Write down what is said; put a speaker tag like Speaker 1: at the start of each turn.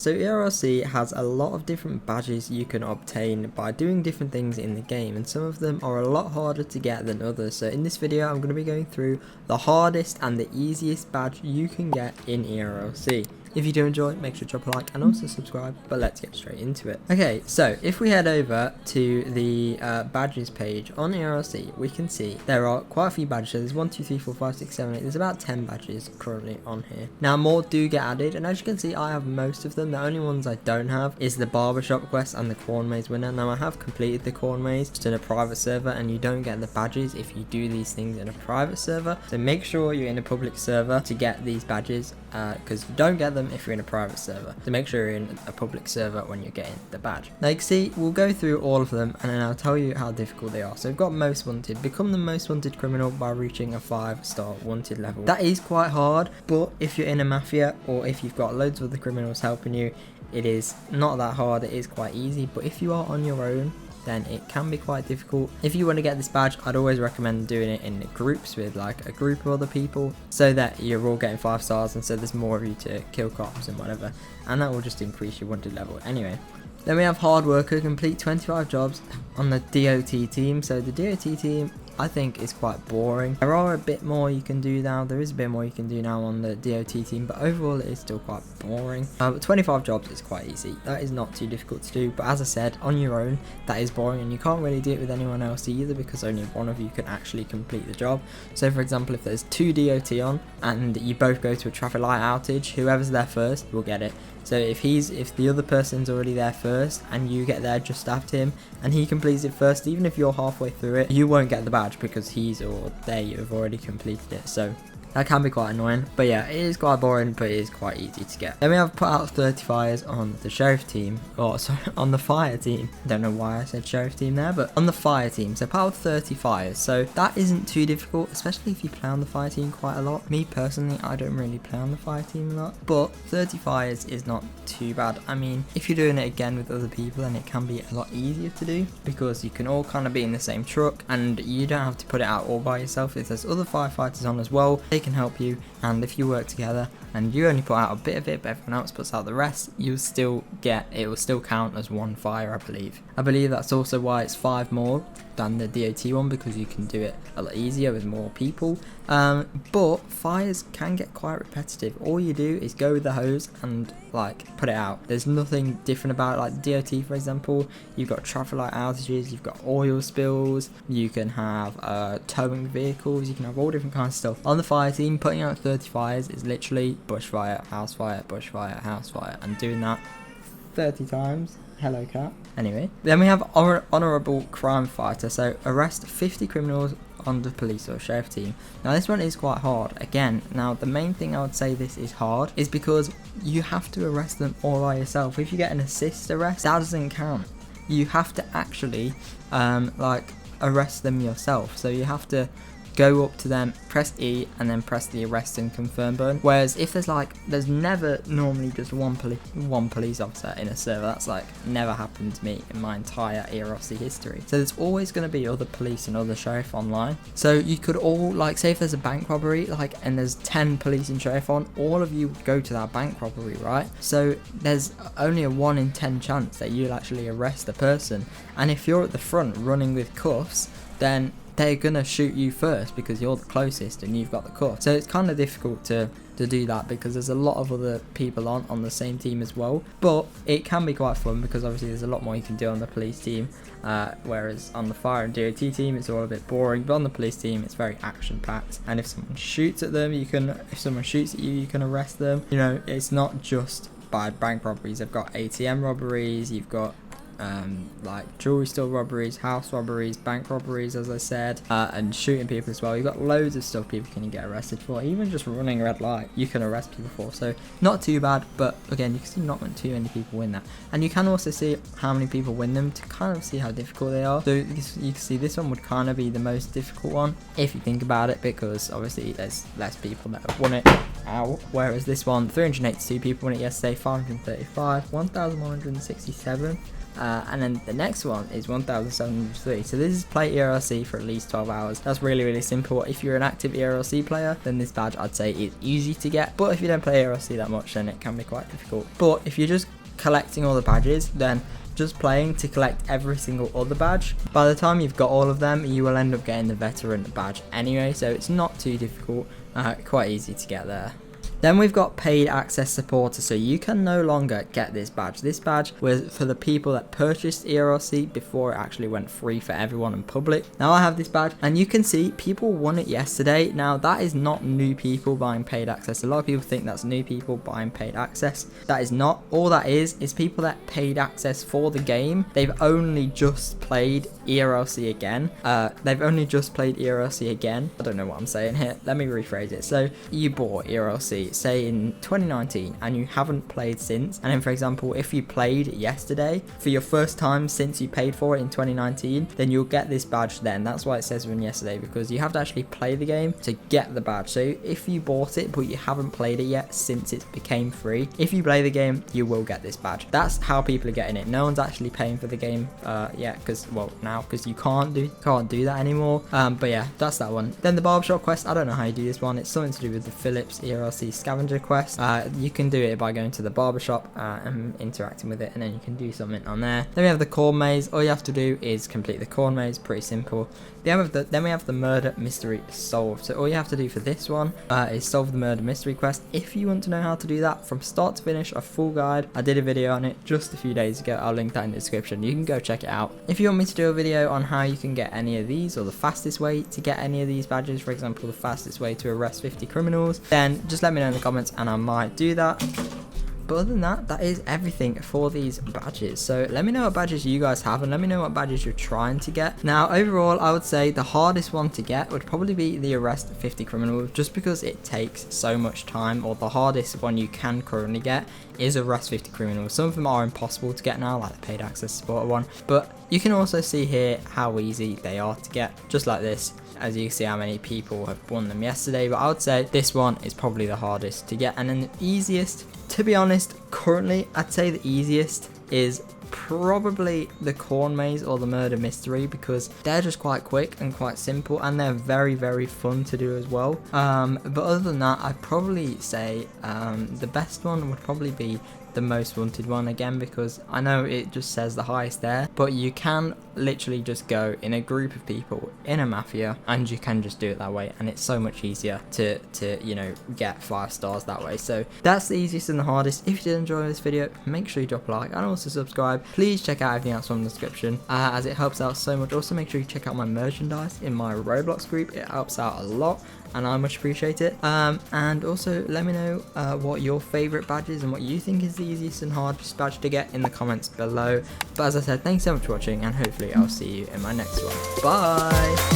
Speaker 1: So Erlc has a lot of different badges you can obtain by doing different things in the game, and some of them are a lot harder to get than others. So in this video I'm going to be going through the hardest and the easiest badge you can get in Erlc. If you do enjoy, make sure to drop a like and also subscribe, but let's get straight into it. Okay, so if we head over to the badges page on Erlc, we can see there are quite a few badges. There's 1, 2, 3, 4, 5, 6, 7, 8. There's about 10 badges currently on here. Now more do get added, and as you can see I have most of them. The only ones I don't have is the barbershop quest and the corn maze winner. Now I have completed the corn maze just in a private server, and you don't get the badges if you do these things in a private server. So make sure you're in a public server to get these badges, because you don't get them if you're in a private server. So make sure you're in a public server when you're getting the badge. Now you can see we'll go through all of them and then I'll tell you how difficult they are. So we've got most wanted. Become the most wanted criminal by reaching a 5-star wanted level. That is quite hard, but if you're in a mafia or if you've got loads of other criminals helping you, it is not that hard. It is quite easy. But if you are on your own, then it can be quite difficult. If you want to get this badge, I'd always recommend doing it in groups with like a group of other people, so that you're all getting 5 stars and so there's more of you to kill cops and whatever, and that will just increase your wanted level anyway. Then we have hard worker, complete 25 jobs on the DOT team. So the DOT team I think is quite boring. There are a bit more you can do now. There is a bit more you can do now on the DOT team, but overall it is still quite boring. But 25 jobs is quite easy. That is not too difficult to do, but as I said, on your own that is boring, and you can't really do it with anyone else either because only one of you can actually complete the job. So for example, if there's 2 DOT on and you both go to a traffic light outage, whoever's there first will get it. So if the other person's already there first and you get there just after him and he completes it first, even if you're halfway through it, you won't get the badge because he's or they have already completed it. So that can be quite annoying, but yeah, it is quite boring, but it is quite easy to get. Then we have put out 30 fires on the sheriff team, or sorry, on the fire team. Don't know why I said sheriff team there, but on the fire team. So put out 30 fires, so that isn't too difficult, especially if you play on the fire team quite a lot. Me personally, I don't really play on the fire team a lot, but 30 fires is not too bad. I mean, if you're doing it again with other people, then it can be a lot easier to do because you can all kind of be in the same truck and you don't have to put it out all by yourself. If there's other firefighters on as well, they can help you, and if you work together and you only put out a bit of it but everyone else puts out the rest, it will still count as one fire. I believe that's also why it's 5 more than the DOT one, because you can do it a lot easier with more people. But fires can get quite repetitive. All you do is go with the hose and like put it out. There's nothing different about it. Like DOT, for example, you've got traffic light outages, you've got oil spills, you can have towing vehicles, you can have all different kinds of stuff. On the fire team, putting out 30 fires is literally bushfire, house fire, bushfire, house fire, and doing that 30 times. Hello cat. Anyway, then we have honourable crime fighter. So arrest 50 criminals on the police or sheriff team. Now this one is quite hard. Again, now the main thing I would say this is hard is because you have to arrest them all by yourself. If you get an assist arrest, that doesn't count. You have to actually like arrest them yourself. So you have to go up to them, press E, and then press the arrest and confirm button. Whereas if there's never normally just one police officer in a server. That's like never happened to me in my entire Erlc history. So there's always going to be other police and other sheriff online. So you could all, like, say if there's a bank robbery, like, and there's 10 police and sheriff on, all of you would go to that bank robbery, right? So there's only a 1 in 10 chance that you'll actually arrest the person. And if you're at the front running with cuffs, then they're gonna shoot you first because you're the closest and you've got the cuff. So it's kind of difficult to do that because there's a lot of other people on the same team as well. But it can be quite fun because obviously there's a lot more you can do on the police team, whereas on the fire and DOT team it's all a bit boring. But on the police team it's very action packed, and if someone shoots at them, if someone shoots at you, you can arrest them. You know, it's not just by bank robberies. They've got ATM robberies, you've got like jewelry store robberies, house robberies, bank robberies, as I said, and shooting people as well. You've got loads of stuff people can get arrested for. Even just running a red light you can arrest people for, so not too bad. But again, you can see not too many people win that, and you can also see how many people win them to kind of see how difficult they are. So you can see this one would kind of be the most difficult one if you think about it, because obviously there's less people that have won it. Ow. Whereas this one, 382 people won it yesterday, 535, 1,167. And then the next one is 1,703. So this is play ERLC for at least 12 hours. That's really, really simple. If you're an active ERLC player, then this badge I'd say is easy to get. But if you don't play ERLC that much, then it can be quite difficult. But if you're just collecting all the badges, then just playing to collect every single other badge, by the time you've got all of them, you will end up getting the veteran badge anyway. So it's not too difficult, quite easy to get there. Then we've got paid access supporter, so you can no longer get this badge. This badge was for the people that purchased ERLC before it actually went free for everyone in public. Now I have this badge, and you can see people won it yesterday. Now that is not new people buying paid access. A lot of people think that's new people buying paid access. That is not. All that is people that paid access for the game. They've only just played ERLC again. They've only just played ERLC again. I don't know what I'm saying here. Let me rephrase it. So you bought ERLC, say in 2019, and you haven't played since, and then for example if you played yesterday for your first time since you paid for it in 2019, then you'll get this badge then. That's why it says won yesterday, because you have to actually play the game to get the badge. So if you bought it but you haven't played it yet since it became free, if you play the game you will get this badge. That's how people are getting it. No one's actually paying for the game yet, because well now, because you can't do that anymore. But yeah, that's that one. Then the barbershop quest, I don't know how you do this one. It's something to do with the Philips ERLC scavenger quest. You can do it by going to the barbershop and interacting with it, and then you can do something on there. Then we have the corn maze. All you have to do is complete the corn maze, pretty simple. Then we have the murder mystery solved. So all you have to do for this one is solve the murder mystery quest. If you want to know how to do that from start to finish, a full guide, I did a video on it just a few days ago. I'll link that in the description. You can go check it out. If you want me to do a video on how you can get any of these, or the fastest way to get any of these badges, for example the fastest way to arrest 50 criminals, then just let me know in the comments and I might do that. But other than that, that is everything for these badges. So let me know what badges you guys have, and let me know what badges you're trying to get. Now overall, I would say the hardest one to get would probably be the arrest 50 criminals, just because it takes so much time. Or the hardest one you can currently get is arrest 50 criminals. Some of them are impossible to get now, like the paid access supporter one, but you can also see here how easy they are to get, just like this. As you can see how many people have won them yesterday, but I would say this one is probably the hardest to get. And then the easiest, to be honest, currently I'd say the easiest is probably the corn maze or the murder mystery, because they're just quite quick and quite simple, and they're very, very fun to do as well. But other than that, I'd probably say the best one would probably be the most wanted one, again, because I know it just says the highest there, but you can literally just go in a group of people in a mafia and you can just do it that way, and it's so much easier to you know, get 5 stars that way. So that's the easiest and the hardest. If you did enjoy this video, make sure you drop a like and also subscribe. Please check out everything else from the description, as it helps out so much. Also make sure you check out my merchandise in my Roblox group. It helps out a lot and I much appreciate it. And also let me know what your favorite badge is and what you think is the easiest and hardest badge to get in the comments below. But as I said, thanks so much for watching, and hopefully I'll see you in my next one. Bye.